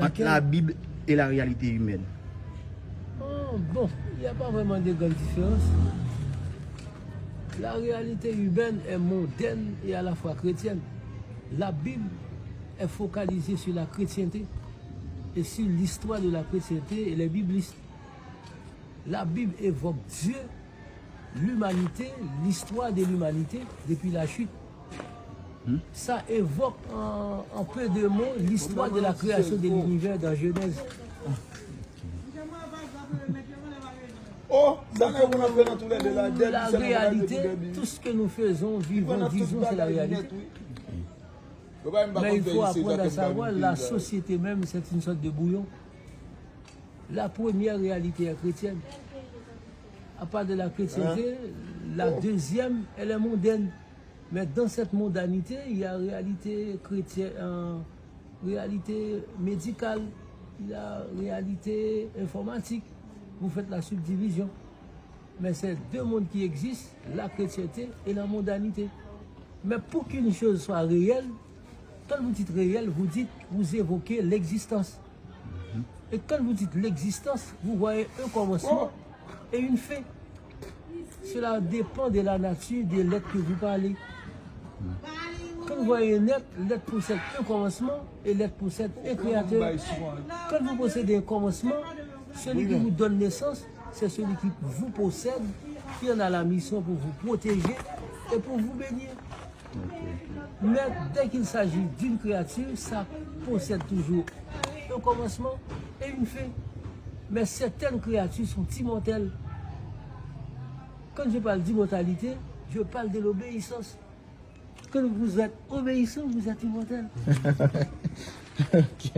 entre la Bible et la réalité humaine? Bon, il n'y a pas vraiment de grande différence. La réalité humaine est mondaine et à la fois chrétienne. La Bible est focalisée sur la chrétienté et sur l'histoire de la chrétienté et les biblistes. La Bible évoque Dieu, l'humanité, l'histoire de l'humanité depuis la chute. Ça évoque en peu de mots l'histoire de la création de l'univers dans Genèse. La réalité, tout ce que nous faisons, vivons, disons, c'est la réalité. Mais il faut apprendre à savoir, la société même, c'est une sorte de bouillon. La première réalité est chrétienne. À part de la chrétienté, la deuxième, elle est mondaine. Mais dans cette mondanité, il y a réalité chrétienne, réalité médicale, il y a réalité informatique. Vous faites la subdivision. Mais c'est deux mondes qui existent, la chrétienté et la mondanité. Mais pour qu'une chose soit réelle, quand vous dites réel, vous évoquez l'existence. Et quand vous dites l'existence, vous voyez un commencement et une fin. Cela dépend de la nature de l'être que vous parlez. Quand vous voyez l'être possède un commencement et l'être possède un créateur. Quand vous possédez un commencement, celui qui vous donne naissance, c'est celui qui vous possède, qui en a la mission pour vous protéger et pour vous bénir. Mais dès qu'il s'agit d'une créature, ça possède toujours un commencement et une fin. Mais certaines créatures sont immortelles. Quand je parle d'immortalité, je parle de l'obéissance. Quand vous êtes obéissant, vous êtes immortel. Ok.